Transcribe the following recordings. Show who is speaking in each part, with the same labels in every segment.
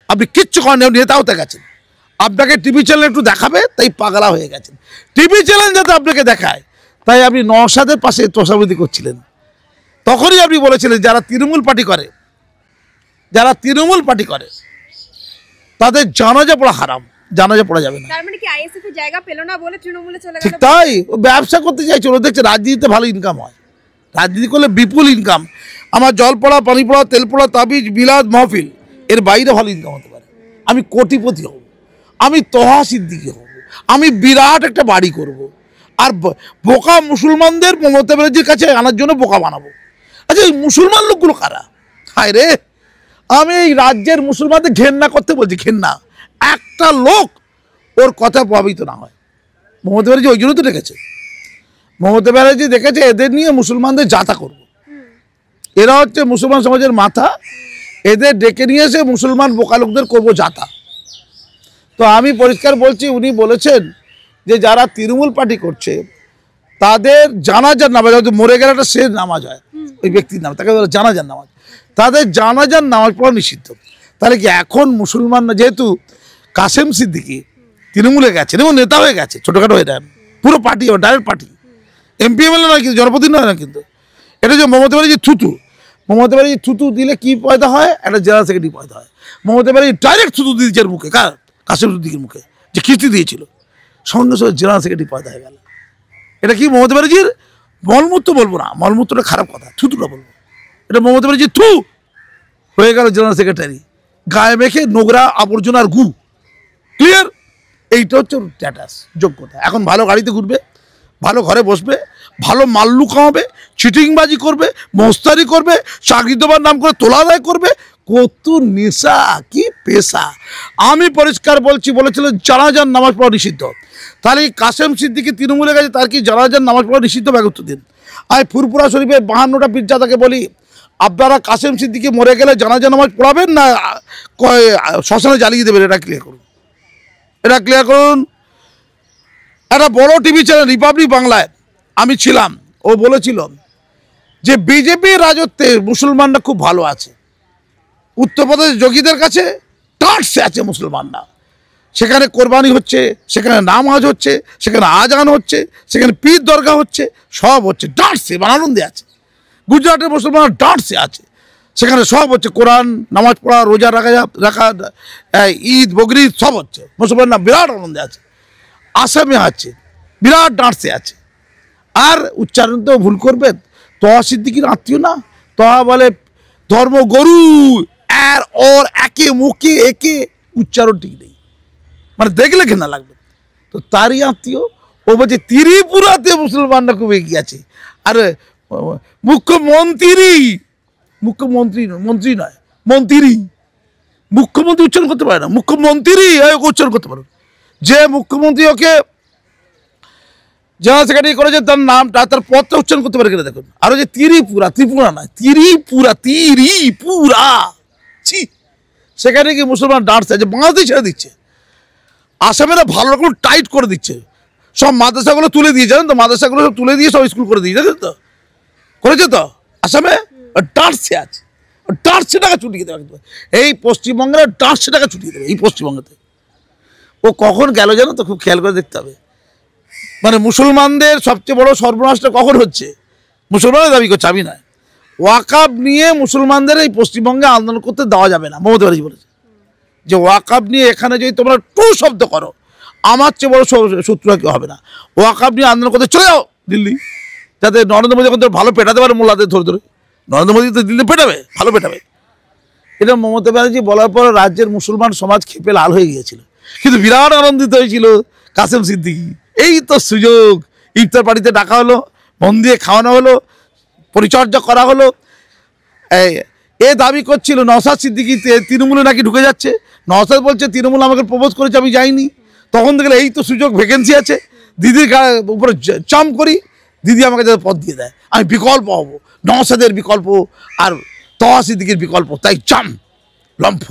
Speaker 1: আপনি কিচ্ছু করেন, নেতা হতে গেছেন, আপনাকে টিভি চ্যানেল একটু দেখাবে তাই পাগলা হয়ে গেছেন। টিভি চ্যানেল যাতে আপনাকে দেখায় তাই আপনি নওশাদের পাশে তোষামোদি করছিলেন। তখনই আপনি বলেছিলেন যারা তৃণমূল পার্টি করে তাদের জানাজা পড়া হারাম, জানাজা পড়া যাবে না।
Speaker 2: তার মানে কি আইএসএফ এর জায়গা পেল না বলে তৃণমূলে চলে গেল?
Speaker 1: ঠিক তাই, ও ব্যবসা করতে চাইছিল, ও দেখছে রাজনীতিতে ভালো ইনকাম হয়, রাজনীতি করলে বিপুল ইনকাম। আমার জল পড়া, পানি পড়া, তেল পড়া, তাবিজ, বিলাদ, মাহফিল, এর বাইরে ভালো ইনকাম হতে পারে। আমি কোটিপতি হব, আমি তহা সিদ্দিকি হব, আমি বিরাট একটা বাড়ি করব, আর বোকা মুসলমানদের মমতা ব্যানার্জির কাছে আনার জন্য বোকা বানাবো। আচ্ছা, এই মুসলমান লোকগুলো কারা? হায় রে, আমি এই রাজ্যের মুসলমানদের ঘেন্না করতে বলছি, ঘেন্না। একটা লোক ওর কথা প্রভাবিত না হয়। মমতা ব্যানার্জি ওই জন্য তো ডেকেছে, মমতা ব্যানার্জি দেখেছে এদের নিয়ে মুসলমানদের যাতা করব, এরা হচ্ছে মুসলমান সমাজের মাথা, এদের ডেকে নিয়ে এসে মুসলমান বোকা লোকদের করবো যাতা। তো আমি পরিষ্কার বলছি, উনি বলেছেন যে যারা তৃণমূল পার্টি করছে তাদের জানাজার নামাজ, মরে গেলে একটা শেষ নামাজ হয় ওই ব্যক্তির নাম, তাকে বলে জানাজার নামাজ, তাদের জানাজার নামাজ পড়া নিষিদ্ধ। তাহলে কি এখন মুসলমানরা, যেহেতু কাসেম সিদ্দিকি তৃণমূলে গেছেন এবং নেতা হয়ে গেছে, ছোটোখাটো হয়ে যান, পুরো party, direct party, MP MLA নয় কিন্তু, জনপ্রতিনিধি নয় না কিন্তু, এটা যে মমতা ব্যানার্জি থুতু, মমতা ব্যানার্জি থুতু দিলে কি পয়দা হয়? একটা জেনারেল সেক্রেটারি পয়দা হয়। মমতা ব্যানার্জি ডাইরেক্ট থুতু দিয়েছে মুখে, কার? কাসেম সিদ্দিকির মুখে, যে কিস্তি দিয়েছিল, সঙ্গে সঙ্গে জেনারেল সেক্রেটারি পয়দা হয়ে গেল। এটা কি মমতা ব্যানার্জির মলমূত্র বলবো না, মলমূত্রটা খারাপ কথা, থুতুটা বলবো, এটা মমতা ব্যানার্জি থু হয়ে গেল জেনারেল সেক্রেটারি, গায়ে মেখে নোংরা আবর্জনার গু। ক্লিয়ার? এইটা হচ্ছে স্ট্যাটাস, যোগ্যতা। এখন ভালো গাড়িতে ঘুরবে, ভালো ঘরে বসবে, ভালো মাল্লু খাওয়াবে, চিটিংবাজি করবে, মস্তারি করবে, চাকরি দেওয়ার নাম করে তোলা আদায় করবে, কত নেশা, কি পেশা। আমি পরিষ্কার বলছি, বলেছিলেন জানাজার নামাজ পড়া নিষিদ্ধ। তাহলে কাসেম সিদ্দিকি তৃণমূলে গেছে, তার কি জানাজার নামাজ পড়া নিষিদ্ধ? ব্যাগ উত্তর দিন। আমি ফুরপুরা শরীফের 52টা পীরজাদাকে বলি, আপনারা কাসেম সিদ্দিকি মরে গেলে জানাজা নামাজ পড়াবেন না শ্মশানে জ্বালিয়ে দেবেন? এটা ক্লিয়ার করুন, এটা ক্লিয়ার করুন। একটা বড় টিভি চ্যানেল রিপাবলিক বাংলায় আমি ছিলাম, ও বলেছিল যে বিজেপির রাজত্বে মুসলমানরা খুব ভালো আছে, উত্তরপ্রদেশ যোগীদের কাছে টাটসে আছে মুসলমানরা, সেখানে কোরবানি হচ্ছে, সেখানে নামাজ হচ্ছে, সেখানে আজান হচ্ছে, সেখানে পীর দরগা হচ্ছে, সব হচ্ছে ডাটসে, আনন্দে আছে। গুজরাটের মুসলমানরা ডাটসে আছে, সেখানে সব হচ্ছে, কোরআন, নামাজ পড়া, রোজা রাখা, ঈদ বকরিদ সব হচ্ছে, মুসলমানরা বিরাট আনন্দে আছে। আসামে আছে, বিরাট ডাঁটসে আছে। আর উচ্চারণ তো ভুল করবেন, তহা সিদ্দিকির আত্মীয় না, তহা বলে ধর্মগরু, আর ওর একে মুখে একে উচ্চারণ ঠিক নেই, মানে দেখলে ঘেনা লাগবে। তো তারই আত্মীয়, ও বলছে ত্রিপুরাতে মুসলমানরা খুব এগিয়ে আছে। আর মুখ্যমন্ত্রী, মন্ত্রী নয়, মন্ত্রী, মুখ্যমন্ত্রী উচ্চারণ করতে পারে না, মুখ্যমন্ত্রী উচ্চারণ করতে পারে। যে মুখ্যমন্ত্রী ওকে জেনারেল সেক্রেটারি করেছে, তার নামটা, তার পদটা উচ্চারণ করতে পারে কিনা দেখুন। আর যে ত্রিপুরা নয়, ত্রিপুরা, ছি, সেখানে কি মুসলমান ডান্স আছে, বাংলাদেশ ছেড়ে দিচ্ছে, আসামেরা ভালো রকম টাইট করে দিচ্ছে, সব মাদ্রাসাগুলো তুলে দিয়ে, জানেন তো, মাদ্রাসাগুলো সব তুলে দিয়ে সব স্কুল করে দিয়ে, জানেন তো, করেছে তো আসামে। ডান্সে আছে, ডান্সে টাকা ছুটিয়ে দেবে, এই পশ্চিমবঙ্গের ডান্সে টাকা ছুটিয়ে দেবে এই পশ্চিমবঙ্গতে। ও কখন গেল জানো তো, খুব খেয়াল করে দেখতে হবে। মানে মুসলমানদের সবচেয়ে বড় সর্বনাশটা কখন হচ্ছে, মুসলমানের দাবি করছে, আমি নয়। ওয়াকাব নিয়ে মুসলমানদের এই পশ্চিমবঙ্গে আন্দোলন করতে দেওয়া যাবে না, মমতা ব্যানার্জি বলেছে যে ওয়াকাব নিয়ে এখানে যদি তোমরা টু শব্দ করো, আমার চেয়ে বড় শত্রু কেউ হবে না। ওয়াকাব নিয়ে আন্দোলন করতে চলে যাও দিল্লি, যাতে নরেন্দ্র মোদী এখন ভালো পেটাতে পারে মোল্লাদের ধরে ধরে। নরেন্দ্র মোদী তো দিল্লি পেটাবে, ভালো পেটাবে। এটা মমতা ব্যানার্জি বলার পর রাজ্যের মুসলমান সমাজ খেপে লাল হয়ে গিয়েছিল, কিন্তু বিরাট আনন্দিত হয়েছিল কাসেম সিদ্দিকি। এই তো সুযোগ, ইফতার পার্টিতে ডাকা হলো, মন দিয়ে খাওয়ানো হলো, পরিচর্যা করা হলো। এ দাবি করছিল নওশাদ সিদ্দিকি তৃণমূলে নাকি ঢুকে যাচ্ছে, নওশাদ বলছে তৃণমূল আমাকে প্রপোজ করেছে, আমি যাইনি। তখন দেখলে এই তো সুযোগ, ভ্যাকেন্সি আছে, দিদির উপরে চাম করি, দিদি আমাকে যাতে পদ দিয়ে দেয়, আমি বিকল্প হব, নওশাদের বিকল্প আর তহা সিদ্দিকির বিকল্প, তাই চাম, লম্ফ।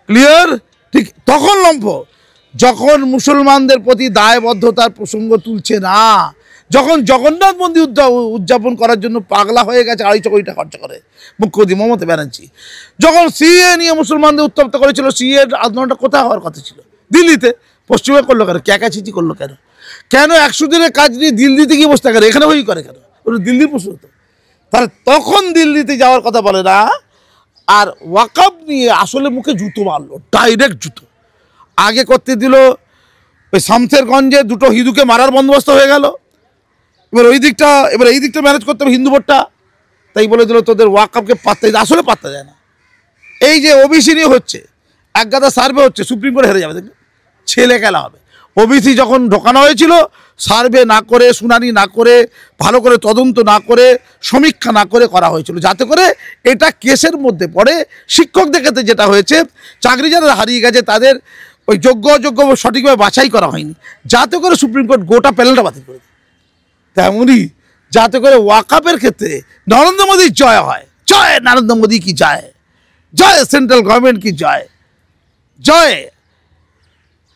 Speaker 1: ক্লিয়ার? ঠিক তখন লম্ফ, যখন মুসলমানদের প্রতি দায়বদ্ধতার প্রসঙ্গ তুলছে না, যখন জগন্নাথ মন্দির উদযাপন করার জন্য পাগলা হয়ে গেছে 250 কোটি টাকা খরচা করে মুখ্যমন্ত্রী মমতা ব্যানার্জি, যখন সিএ নিয়ে মুসলমানদের উত্তপ্ত করেছিল, সিএ আন্দোলনটা কোথায় হওয়ার কথা ছিল? দিল্লিতে। পশ্চিমবঙ্গে করলো কেন? ক্যাকাচিচি করলো কেন? কেন 100 দিনের কাজ নিয়ে দিল্লিতে গিয়ে বসতে কেন? এখানে হই করে কেন? ওটা দিল্লির প্রশ্ন হতো। তাহলে তখন দিল্লিতে যাওয়ার কথা বলে না। আর ওয়াকফ নিয়ে আসলে মুখে জুতো মারলো, ডাইরেক্ট জুতো। আগে করতে দিল ওই শামসেরগঞ্জে 2টো হিন্দুকে মারার বন্দোবস্ত হয়ে গেল, এবার এই দিকটা ম্যানেজ করতে হবে হিন্দু ভোটটা, তাই বলে দিল তোদের ওয়াকফকে পাত্তা দিতে। আসলে পাত্তা যায় না। এই যে ওবিসি নিয়ে হচ্ছে, এক গাদা সার্ভে হচ্ছে, সুপ্রিম কোর্টে হেরে যাবে, দেখবেন ছেলে খেলা হবে। ওবিসি যখন ঢোকানো হয়েছিল, সার্ভে না করে, শুনানি না করে, ভালো করে তদন্ত না করে, সমীক্ষা না করে করা হয়েছিল, যাতে করে এটা কেসের মধ্যে পড়ে। শিক্ষকদের ক্ষেত্রে যেটা হয়েছে, চাকরি যারা হারিয়ে গেছে তাদের ওই যোগ্য সঠিকভাবে বাছাই করা হয়নি, যাতে করে সুপ্রিম কোর্ট গোটা প্যানেলটা বাতিল করে দেয়। তেমনই যাতে করে ওয়াকফের ক্ষেত্রে নরেন্দ্র মোদীর জয় হয়। জয় নরেন্দ্র মোদী কি জয়, জয় সেন্ট্রাল গভর্নমেন্ট কি জয়, জয়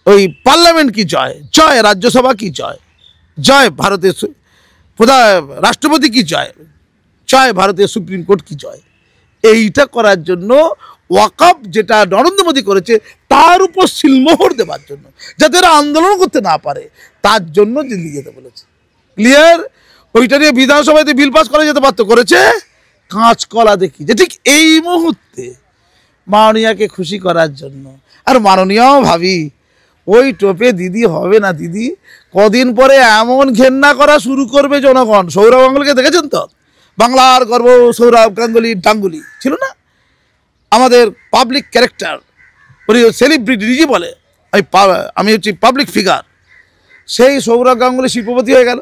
Speaker 1: ওই পার্লামেন্ট কি জয়, জয় রাজ্যসভা কি জয়, জয় ভারতের রাষ্ট্রপতি কি জয়, জয় ভারতের সুপ্রিম কোর্ট কি জয়। এইটা করার জন্য ওয়াকফ যেটা নরেন্দ্র মোদী করেছে, তার উপর সিলমোহর দেওয়ার জন্য, যাতে এরা আন্দোলন করতে না পারে, তার জন্য দিল্লি যেতে বলেছে। ক্লিয়ার? ওইটা নিয়ে বিধানসভাতে বিল পাস করা যেতে পারতো, করেছে কাঁচকলা দেখি, যে ঠিক এই মুহূর্তে মাননীয়াকে খুশি করার জন্য। আর মাননীয়াও ভাবি ওই টোপে দিদি হবে না। দিদি কদিন পরে এমন ঘেন্না করা শুরু করবে জনগণ। সৌরভ গাঙ্গুলিকে দেখেছেন তো? বাংলার গর্ব সৌরভ গাঙ্গুলি ছিল না, আমাদের পাবলিক ক্যারেক্টার, উনি সেলিব্রিটি নিজে বলে আমি হচ্ছি পাবলিক ফিগার। সেই সৌরভ গাঙ্গুলি শিল্পপতি হয়ে গেল।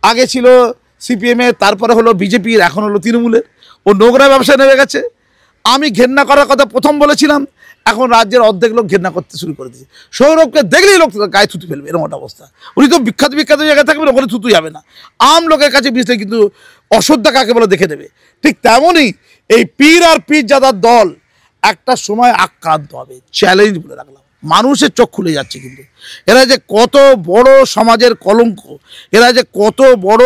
Speaker 1: আগে ছিল সিপিএমের, তারপরে হলো বিজেপির, এখন হলো তৃণমূলের। ও নোংরা ব্যবসায় নেমে গেছে। আমি ঘেন্না করার কথা প্রথম বলেছিলাম, এখন রাজ্যের অর্ধেক লোক ঘেন্না করতে শুরু করে দিয়েছে। সৌরভকে দেখলেই লোক গায়ে থুতু ফেলবে, এরকম একটা অবস্থা। উনি তো বিখ্যাত জায়গায় থাকবেন, ওখানে থুতু যাবে না। আম লোকের কাছে মিশলে কিন্তু অশ্রদ্ধা কাকে বলে দেখে দেবে। ঠিক তেমনই এই পীর আর পীরজাদার দল একটা সময় আক্রান্ত হবে। চ্যালেঞ্জ বলে রাখলাম, মানুষের চোখ খুলে যাচ্ছে। কিন্তু এরা যে কত বড় সমাজের কলঙ্ক, এরা যে কত বড়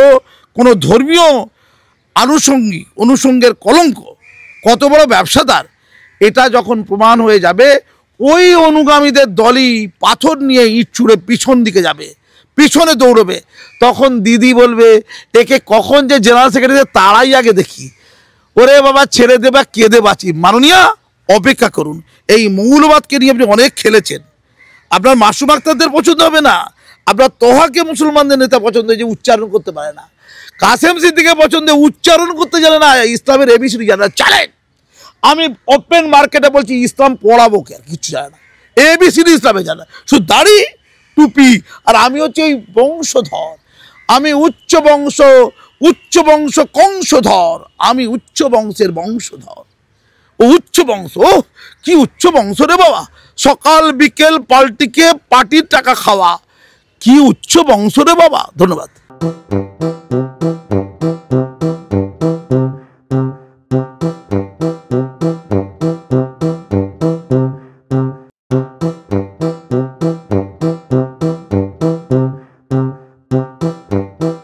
Speaker 1: কোনো ধর্মীয় অনুষঙ্গের কলঙ্ক, কত বড় ব্যবসাদার, এটা যখন প্রমাণ হয়ে যাবে, ওই অনুগামীদের দলই পাথর নিয়ে ইট ছুঁড়ে পিছন দিকে যাবে, পিছনে দৌড়বে। তখন দিদি বলবে একে কখন যে জেনারেল সেক্রেটারি তারাই আগে দেখি। ওরে বাবা ছেড়ে দেবা কেঁদে বাঁচি। মাননীয়া অপেক্ষা করুন। এই মৌলবাদকে নিয়ে আপনি অনেক খেলেছেন। আপনার মাসুম আক্তারদের পছন্দ হবে না, আপনার তোহাকে মুসলমানদের নেতা পছন্দ, যে উচ্চারণ করতে পারে না। কাসেম সিদ্দিকে পছন্দ, উচ্চারণ করতে জানে না, ইসলামের এবিসিডি জানে না। চালেন, আমি ওপেন মার্কেটে বলছি, ইসলাম পড়াবো কে? আর কিচ্ছু জানে না, এবিসিডি ইসলামে জানে না, শুধু দাড়ি টুপি। আর আমি হচ্ছে ওই বংশধর, আমি উচ্চ বংশ কংসধর, আমি উচ্চ বংশের বংশধর। ও উচ্চ বংশ, ও কি উচ্চ বংশ রে বাবা, সকাল বিকেল পাল্টিকে পার্টির টাকা খাওয়া, কি উচ্চ বংশ রে বাবা। ধন্যবাদ।